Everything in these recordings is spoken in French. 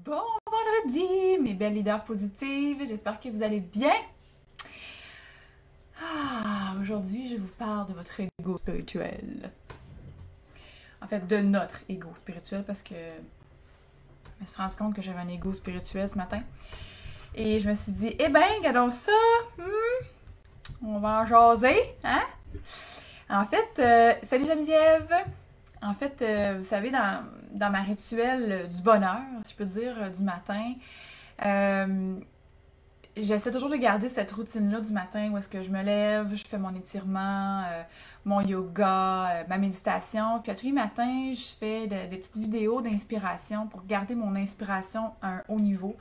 Bon vendredi, mes belles leaders positives, j'espère que vous allez bien. Aujourd'hui, je vous parle de votre ego spirituel. En fait, de notre ego spirituel, parce que je me suis rendu compte que j'avais un ego spirituel ce matin. Et je me suis dit, eh ben, regardons ça, on va en jaser, hein? En fait, salut Geneviève! En fait, vous savez, dans ma rituel du bonheur, si je peux dire, du matin, j'essaie toujours de garder cette routine-là du matin où est-ce que je me lève, je fais mon étirement, mon yoga, ma méditation. Puis à tous les matins, je fais des petites vidéos d'inspiration pour garder mon inspiration à un haut niveau.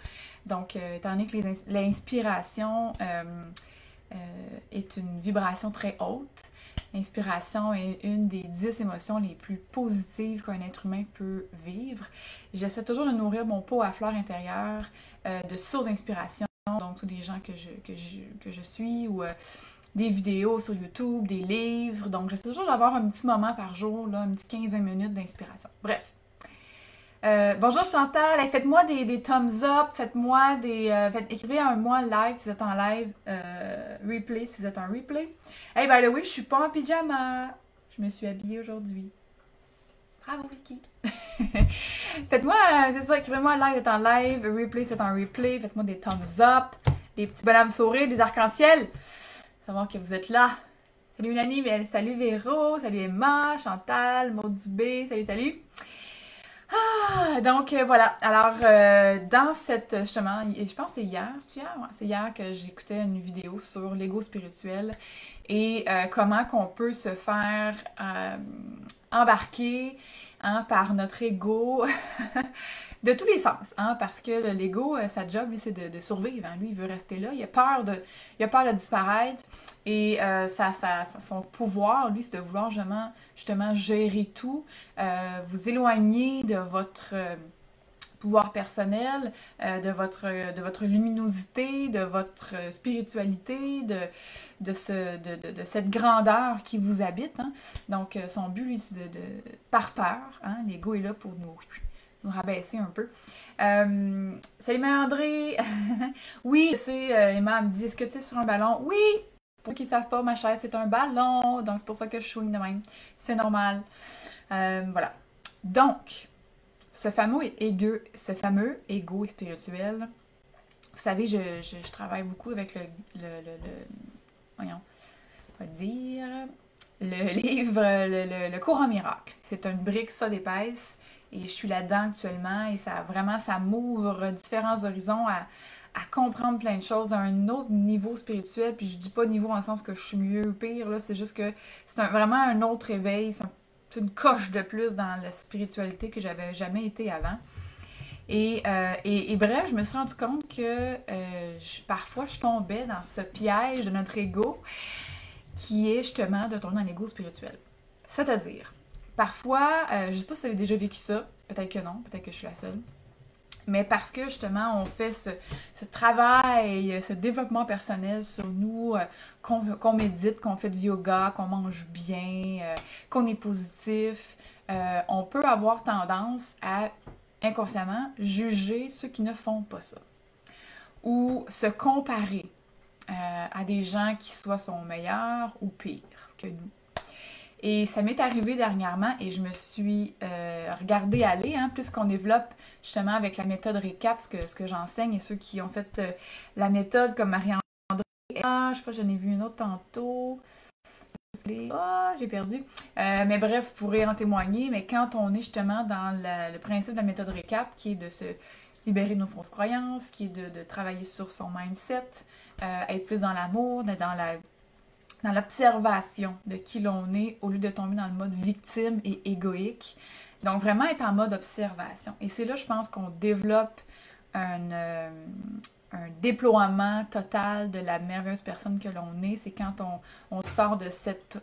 Donc, étant donné que l'inspiration est une vibration très haute, l'inspiration est une des 10 émotions les plus positives qu'un être humain peut vivre. J'essaie toujours de nourrir mon pot à fleurs intérieures de sources d'inspiration, donc tous les gens que je suis ou des vidéos sur YouTube, des livres. Donc j'essaie toujours d'avoir un petit moment par jour, là, un petit 15-20 minutes d'inspiration. Bref. Bonjour Chantal, hey, faites-moi des thumbs up, faites-moi écrivez un moi live si vous êtes en live, replay si vous êtes en replay. Hey, by the way, je suis pas en pyjama, je me suis habillée aujourd'hui. Bravo Vicky! Faites-moi, c'est ça, écrivez-moi live, c'est en live, replay, c'est en replay, faites-moi des thumbs up, des petits bonhommes sourires, des arcs-en-ciel, savoir que vous êtes là. Salut Mélanie, salut Véro, salut Emma, Chantal, Maud Dubé, salut! Donc voilà. Alors, dans cette, justement, je pense que c'est hier, ouais, c'est hier que j'écoutais une vidéo sur l'ego spirituel et comment qu'on peut se faire embarquer par notre ego de tous les sens, parce que l'ego, sa job, lui, c'est de survivre. Lui, il veut rester là. Il a peur de disparaître. Et son pouvoir, lui, c'est de vouloir justement gérer tout, vous éloigner de votre pouvoir personnel, de votre luminosité, de votre spiritualité, de cette grandeur qui vous habite. Donc, son but, lui, c'est par peur. L'ego est là pour nous rabaisser un peu. Salut Marie-André! Oui, je sais, Emma me dit, est-ce que tu es sur un ballon? Oui! Pour ceux qui ne savent pas, ma chaise, c'est un ballon, donc c'est pour ça que je swing de même. C'est normal. Voilà. Donc, ce fameux ego spirituel, vous savez, je travaille beaucoup avec voyons, on va dire, le livre, le cours en miracle. C'est une brique ça d'épaisse et je suis là-dedans actuellement et ça m'ouvre différents horizons à comprendre plein de choses à un autre niveau spirituel. Puis je dis pas niveau en le sens que je suis mieux ou pire, là, c'est juste que c'est vraiment un autre éveil, c'est une coche de plus dans la spiritualité que j'avais jamais été avant. Et bref, je me suis rendu compte que parfois je tombais dans ce piège de notre ego qui est justement de tomber dans l'ego spirituel. C'est-à-dire, parfois, je sais pas si vous avez déjà vécu ça, peut-être que non, peut-être que je suis la seule, mais parce que justement on fait ce travail, ce développement personnel sur nous, qu'on médite, qu'on fait du yoga, qu'on mange bien, qu'on est positif, on peut avoir tendance à inconsciemment juger ceux qui ne font pas ça. Ou se comparer à des gens qui soit sont meilleurs ou pires que nous. Et ça m'est arrivé dernièrement et je me suis regardée aller, puisqu'on développe justement avec la méthode récap, ce que j'enseigne et ceux qui ont fait la méthode comme Marie-André. Je sais pas, j'en ai vu une autre tantôt. J'ai perdu. Mais bref, vous pourrez en témoigner. Mais quand on est justement dans le principe de la méthode récap, qui est de se libérer de nos fausses croyances, qui est de travailler sur son mindset, être plus dans l'amour, dans l'observation de qui l'on est au lieu de tomber dans le mode victime et égoïque. Donc, vraiment être en mode observation. Et c'est là, je pense, qu'on développe un déploiement total de la merveilleuse personne que l'on est. C'est quand on sort de cette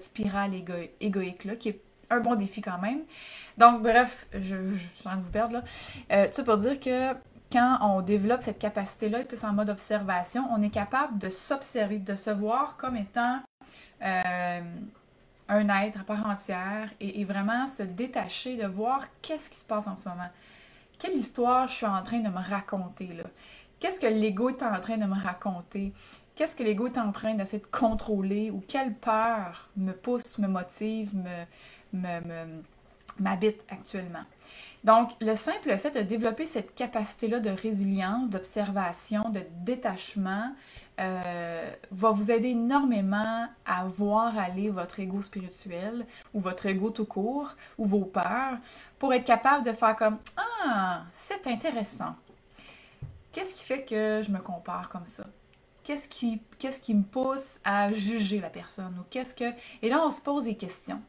spirale égoïque-là, qui est un bon défi quand même. Donc, bref, je suis en train de vous perdre là. Tout ça pour dire que quand on développe cette capacité-là, plus en mode observation, on est capable de s'observer, de se voir comme étant un être à part entière et vraiment se détacher de voir qu'est-ce qui se passe en ce moment. quelle histoire je suis en train de me raconter là? Qu'est-ce que l'ego est en train de me raconter? Qu'est-ce que l'ego est en train d'essayer de contrôler ou quelle peur me pousse, me motive, m'habite actuellement? Donc, le simple fait de développer cette capacité-là de résilience, d'observation, de détachement, va vous aider énormément à voir aller votre ego spirituel ou votre ego tout court ou vos peurs pour être capable de faire comme Ah, c'est intéressant. Qu'est-ce qui fait que je me compare comme ça? Qu'est-ce qui me pousse à juger la personne? Ou qu'est-ce que... Et là, on se pose des questions.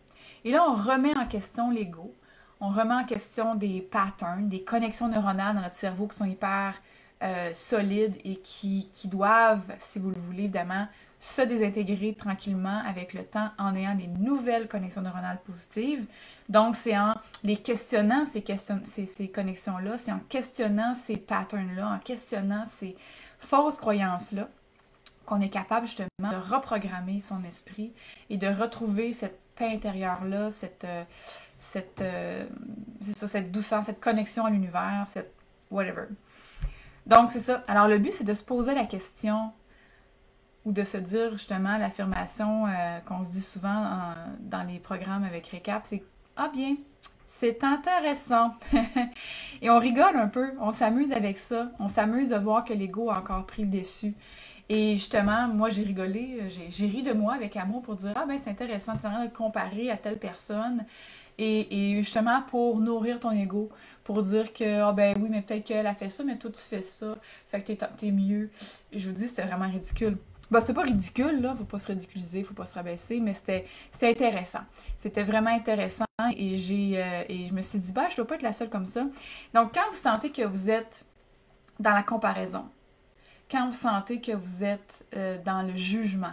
Et là, on remet en question l'ego. On remet en question des patterns, des connexions neuronales dans notre cerveau qui sont hyper solides et qui doivent, si vous le voulez, évidemment, se désintégrer tranquillement avec le temps en ayant des nouvelles connexions neuronales positives. Donc, c'est en les questionnant, ces connexions-là, c'est en questionnant ces patterns-là, en questionnant ces fausses croyances-là, qu'on est capable justement de reprogrammer son esprit et de retrouver cette paix intérieure-là, cette douceur, cette connexion à l'univers, cette whatever. Donc, c'est ça. Alors, le but, c'est de se poser la question ou de se dire justement l'affirmation qu'on se dit souvent dans les programmes avec Récap, c'est « Ah bien, c'est intéressant! » Et on rigole un peu, on s'amuse avec ça, on s'amuse de voir que l'ego a encore pris le dessus. Et justement, moi, j'ai rigolé, j'ai ri de moi avec amour pour dire « Ah ben, c'est intéressant, tu as rien de comparer à telle personne. » Et justement, pour nourrir ton ego, pour dire que, ah ben oui, mais peut-être qu'elle a fait ça, mais toi, tu fais ça, fait que t'es mieux. Et je vous dis, c'était vraiment ridicule. Ben, c'était pas ridicule, là, faut pas se ridiculiser, faut pas se rabaisser, mais c'était intéressant. C'était vraiment intéressant et je me suis dit, ben, je dois pas être la seule comme ça. Donc, quand vous sentez que vous êtes dans la comparaison, quand vous sentez que vous êtes dans le jugement,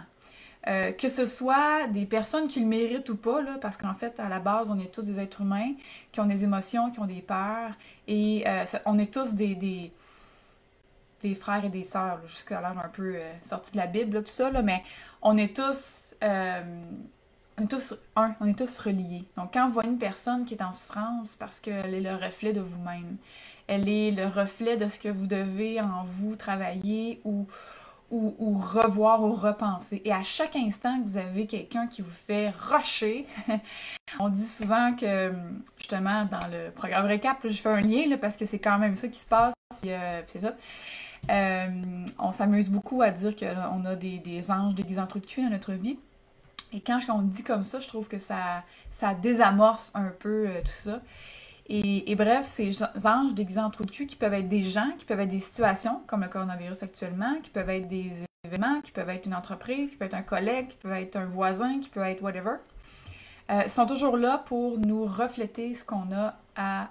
que ce soit des personnes qui le méritent ou pas, là, parce qu'en fait, à la base, on est tous des êtres humains qui ont des émotions, qui ont des peurs, et on est tous des frères et des sœurs, jusqu'à l'heure un peu sorti de la Bible, là, tout ça, là, mais on est tous un, on est tous reliés. Donc, quand vous voyez une personne qui est en souffrance, parce qu'elle est le reflet de vous-même, elle est le reflet de ce que vous devez en vous travailler ou revoir ou repenser. Et à chaque instant que vous avez quelqu'un qui vous fait rusher, on dit souvent que, justement, dans le programme Récap, là, je fais un lien là, parce que c'est quand même ça qui se passe, puis c'est ça. On s'amuse beaucoup à dire qu'on a des anges déguisés en trous de cul dans notre vie. Et quand on le dit comme ça, je trouve que ça désamorce un peu tout ça. Et bref, ces anges déguisés en trous de cul qui peuvent être des gens, qui peuvent être des situations, comme le coronavirus actuellement, qui peuvent être des événements, qui peuvent être une entreprise, qui peuvent être un collègue, qui peuvent être un voisin, qui peuvent être whatever, sont toujours là pour nous refléter ce qu'on a à...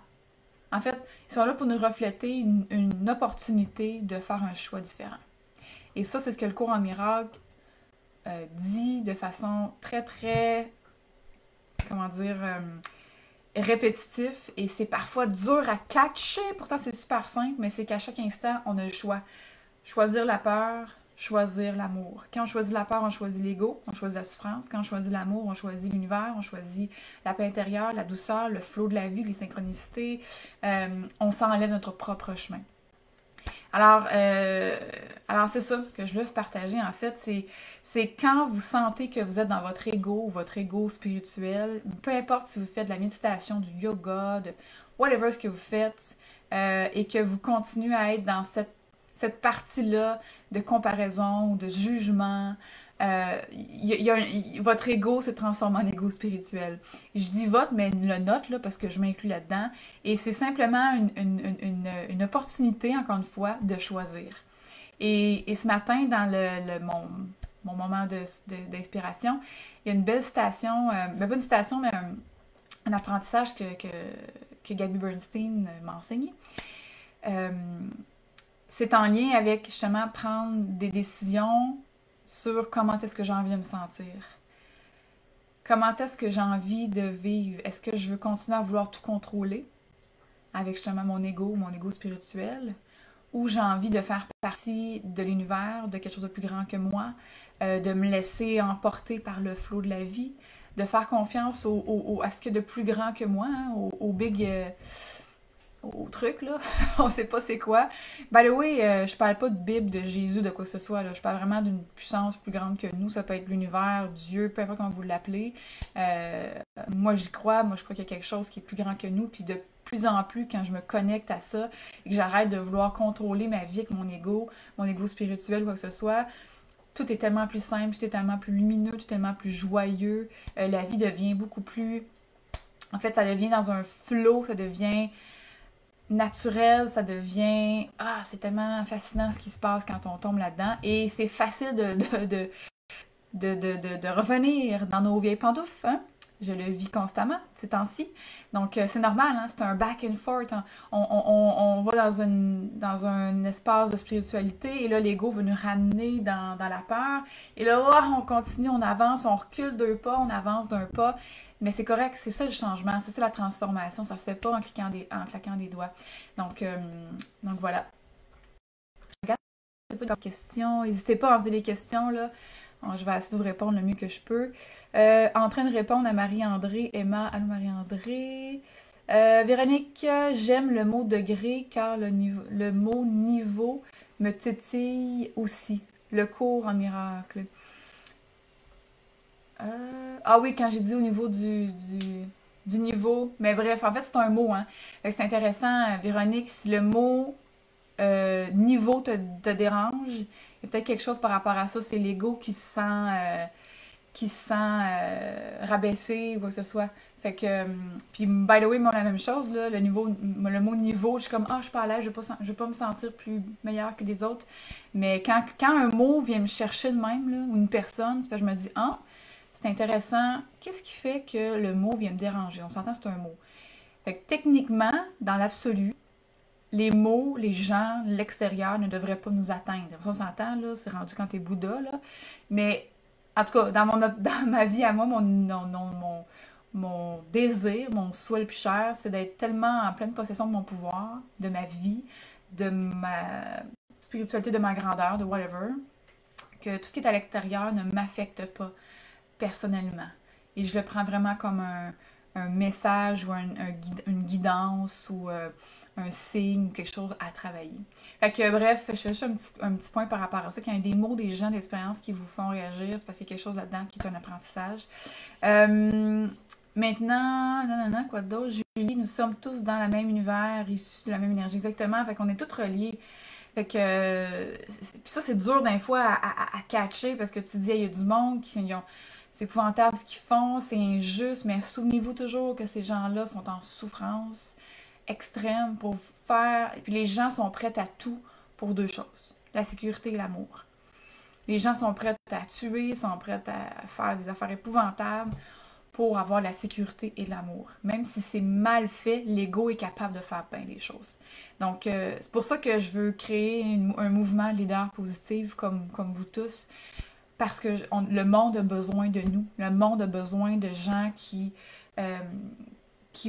En fait, ils sont là pour nous refléter une opportunité de faire un choix différent. Et ça, c'est ce que le cours en miracle dit de façon très, très... comment dire... répétitif et c'est parfois dur à catcher, pourtant c'est super simple, mais c'est qu'à chaque instant, on a le choix. Choisir la peur, choisir l'amour. Quand on choisit la peur, on choisit l'ego, on choisit la souffrance. Quand on choisit l'amour, on choisit l'univers, on choisit la paix intérieure, la douceur, le flot de la vie, les synchronicités. On s'enlève notre propre chemin. Alors c'est ça que je veux vous partager, en fait, c'est quand vous sentez que vous êtes dans votre ego ou votre ego spirituel, peu importe si vous faites de la méditation, du yoga, de whatever ce que vous faites, et que vous continuez à être dans cette partie-là de comparaison ou de jugement, votre ego se transforme en ego spirituel. Je dis votre, mais le nôtre, là, parce que je m'inclus là-dedans. Et c'est simplement une opportunité, encore une fois, de choisir. Et ce matin, dans mon moment d'inspiration, il y a une belle citation, pas une citation, mais un apprentissage que Gabby Bernstein m'a enseigné. C'est en lien avec, justement, prendre des décisions sur comment est-ce que j'ai envie de me sentir. Comment est-ce que j'ai envie de vivre? Est-ce que je veux continuer à vouloir tout contrôler avec justement mon ego spirituel? Ou j'ai envie de faire partie de l'univers, de quelque chose de plus grand que moi, de me laisser emporter par le flot de la vie, de faire confiance à ce qu'il y a de plus grand que moi, hein, au big... au truc, là. On sait pas c'est quoi. By the way, je parle pas de Bible, de Jésus, de quoi que ce soit, là. Je parle vraiment d'une puissance plus grande que nous. Ça peut être l'univers, Dieu, peu importe comment vous l'appelez. Euh, Moi, j'y crois. Moi, je crois qu'il y a quelque chose qui est plus grand que nous. Puis de plus en plus, quand je me connecte à ça et que j'arrête de vouloir contrôler ma vie avec mon ego spirituel, quoi que ce soit, tout est tellement plus simple, tout est tellement plus lumineux, tout est tellement plus joyeux. La vie devient beaucoup plus... En fait, ça devient dans un flow, ça devient naturel, ça devient... Ah, c'est tellement fascinant ce qui se passe quand on tombe là-dedans. Et c'est facile de revenir dans nos vieilles pantoufles, hein? Je le vis constamment ces temps-ci. Donc, c'est normal, hein? C'est un back and forth, hein? On va dans un espace de spiritualité et là, l'ego veut nous ramener dans la peur. Et là, oh, on continue, on avance, on recule 2 pas, on avance d'un pas. Mais c'est correct, c'est ça le changement, c'est ça la transformation. Ça se fait pas en claquant des doigts. Donc voilà. Regarde, c'est pas de questions. N'hésitez pas à poser des questions, là. Bon, je vais essayer de vous répondre le mieux que je peux. En train de répondre à Marie-André, Emma. Allô Marie-André. Véronique, j'aime le mot degré car le mot niveau me titille aussi. Le cours en miracle. Ah oui, quand j'ai dit au niveau du niveau. Mais bref, en fait, c'est un mot, hein. Fait que c'est intéressant, Véronique, si le mot niveau te dérange, il y a peut-être quelque chose par rapport à ça. C'est l'ego qui se sent rabaissé ou quoi que ce soit. Fait que, puis by the way, moi, la même chose, là, le mot niveau, je suis comme, ah, je suis pas à l'aise, je veux pas me sentir plus meilleure que les autres. Mais quand un mot vient me chercher de même, là, ou une personne, c'est parce que je me dis, ah, c'est intéressant, qu'est-ce qui fait que le mot vient me déranger? On s'entend, c'est un mot. Fait que techniquement, dans l'absolu, les mots, les gens, l'extérieur ne devraient pas nous atteindre. On s'entend, là, c'est rendu quand t'es Bouddha, là. Mais, en tout cas, dans ma vie à moi, mon désir, mon souhait le plus cher, c'est d'être tellement en pleine possession de mon pouvoir, de ma vie, de ma spiritualité, de ma grandeur, de whatever, que tout ce qui est à l'extérieur ne m'affecte pas personnellement. Et je le prends vraiment comme un message ou une guidance ou un signe, quelque chose à travailler. Fait que bref, je fais juste un petit point par rapport à ça. Quand il y a des mots, des gens d'expérience qui vous font réagir, c'est parce qu'il y a quelque chose là-dedans qui est un apprentissage. Maintenant, non, quoi d'autre? Julie, nous sommes tous dans le même univers, issus de la même énergie, exactement. Fait qu'on est tous reliés. Fait que, puis ça, c'est dur d'un fois à catcher parce que tu dis, il y a du monde c'est épouvantable ce qu'ils font, c'est injuste, mais souvenez-vous toujours que ces gens-là sont en souffrance extrême pour faire. Et puis les gens sont prêts à tout pour 2 choses, la sécurité et l'amour. Les gens sont prêts à tuer, sont prêts à faire des affaires épouvantables pour avoir la sécurité et l'amour. Même si c'est mal fait, l'ego est capable de faire bien les choses. Donc, c'est pour ça que je veux créer un mouvement leader positif comme vous tous, parce que le monde a besoin de nous. Le monde a besoin de gens qui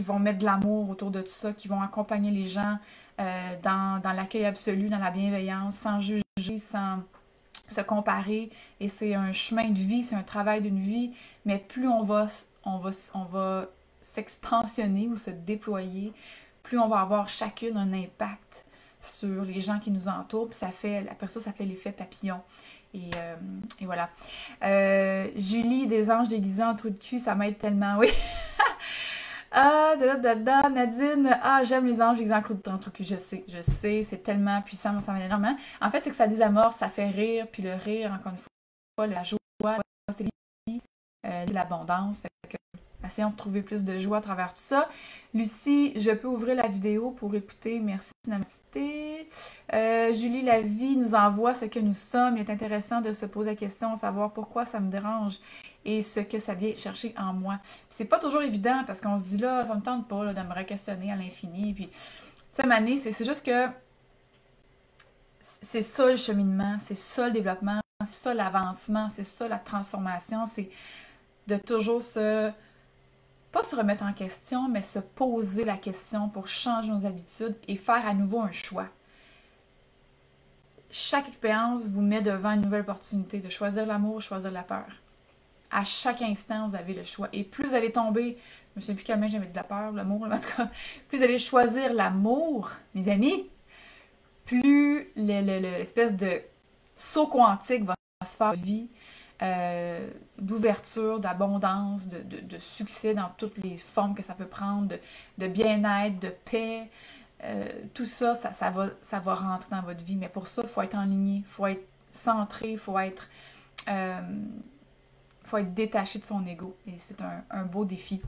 vont mettre de l'amour autour de tout ça, qui vont accompagner les gens dans l'accueil absolu, dans la bienveillance, sans juger, sans se comparer. Et c'est un chemin de vie, c'est un travail d'une vie, mais plus on va s'expansionner ou se déployer, plus on va avoir chacune un impact sur les gens qui nous entourent, puis après ça fait l'effet papillon. Et voilà. Julie, des anges déguisés en trou de cul, ça m'aide tellement, oui. Ah, Nadine, ah, j'aime les anges déguisés en trou de cul, je sais, c'est tellement puissant, ça m'aide énormément. En fait, c'est que ça désamorce, ça fait rire, puis le rire, encore une fois, la joie, c'est l'abondance, fait que essayons de trouver plus de joie à travers tout ça. Lucie, je peux ouvrir la vidéo pour écouter. Merci, namasté. Julie, la vie nous envoie ce que nous sommes. Il est intéressant de se poser la question, savoir pourquoi ça me dérange et ce que ça vient chercher en moi. C'est pas toujours évident parce qu'on se dit là, ça me tente pas là, de me re-questionner à l'infini. Puis, tu sais, Mané, c'est juste que c'est ça le cheminement, c'est ça le développement, c'est ça l'avancement, c'est ça la transformation, c'est de toujours pas se remettre en question, mais se poser la question pour changer nos habitudes et faire à nouveau un choix. Chaque expérience vous met devant une nouvelle opportunité de choisir l'amour ou choisir la peur. À chaque instant, vous avez le choix. Et plus vous allez tomber Je me souviens plus quel mail j'avais dit la peur, l'amour, en tout cas. Plus vous allez choisir l'amour, mes amis, plus l'espèce de saut quantique va se faire de vie, d'ouverture, d'abondance, de succès dans toutes les formes que ça peut prendre, de bien-être, de paix. Tout ça, ça va rentrer dans votre vie. Mais pour ça, il faut être aligné, il faut être centré, il faut être détaché de son ego. Et c'est un beau défi.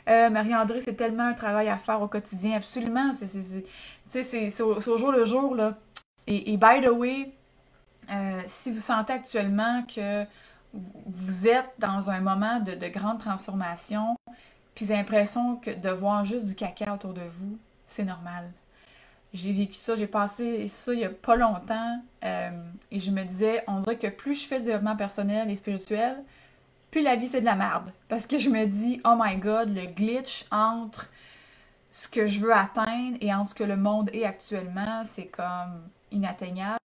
Marie-André, c'est tellement un travail à faire au quotidien. Absolument. C'est au jour le jour, là. Et by the way, si vous sentez actuellement que vous êtes dans un moment de grande transformation, puis vous avez l'impression que de voir juste du caca autour de vous, c'est normal. J'ai vécu ça, j'ai passé ça il y a pas longtemps, et je me disais, on dirait que plus je fais du développement personnel et spirituel, plus la vie c'est de la merde. Parce que je me dis, oh my god, le glitch entre ce que je veux atteindre et entre ce que le monde est actuellement, c'est comme inatteignable.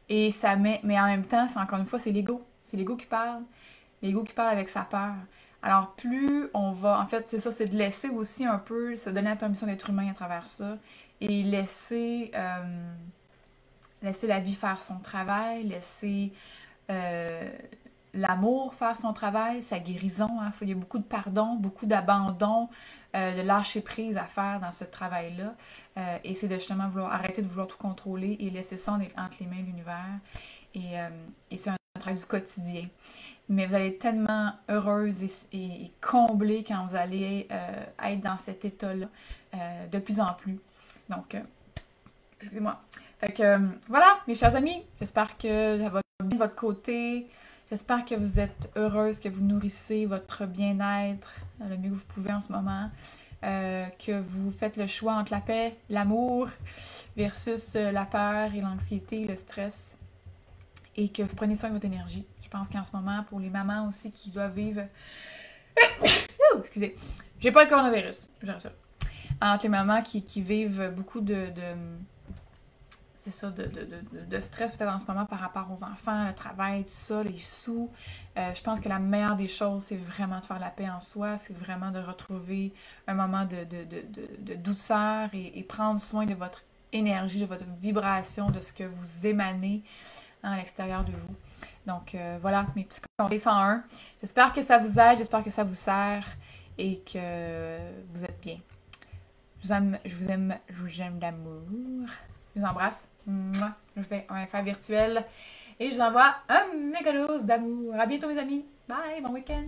Et ça met, mais en même temps, c'est encore une fois, c'est l'ego. C'est l'ego qui parle. L'ego qui parle avec sa peur. Alors, plus on va, en fait, c'est ça, c'est de laisser aussi un peu, se donner la permission d'être humain à travers ça et laisser la vie faire son travail, laisser l'amour faire son travail, sa guérison. Hein. Il y a beaucoup de pardon, beaucoup d'abandon, de lâcher prise à faire dans ce travail-là. Et c'est de justement arrêter de vouloir tout contrôler et laisser ça entre les mains de l'univers. Et c'est un travail du quotidien. Mais vous allez être tellement heureuse et comblée quand vous allez être dans cet état-là de plus en plus. Donc, excusez-moi. Fait que voilà, mes chers amis, j'espère que ça va bien de votre côté. J'espère que vous êtes heureuse, que vous nourrissez votre bien-être le mieux que vous pouvez en ce moment. Que vous faites le choix entre la paix, l'amour versus la peur et l'anxiété, le stress. Et que vous prenez soin de votre énergie. Je pense qu'en ce moment, pour les mamans aussi qui doivent vivre... excusez, j'ai pas le coronavirus, j'aime ça. Entre les mamans qui vivent beaucoup c'est ça, de stress peut-être en ce moment par rapport aux enfants, le travail, tout ça, les sous. Je pense que la meilleure des choses, c'est vraiment de faire la paix en soi, c'est vraiment de retrouver un moment de douceur et prendre soin de votre énergie, de votre vibration, de ce que vous émanez à l'extérieur de vous. Donc voilà, mes petits conseils 101. J'espère que ça vous aide, j'espère que ça vous sert et que vous êtes bien. Je vous aime d'amour. Je vous embrasse. Mouah. Je vous fais un FA virtuel et je vous envoie un méga dose d'amour. À bientôt mes amis. Bye, bon week-end.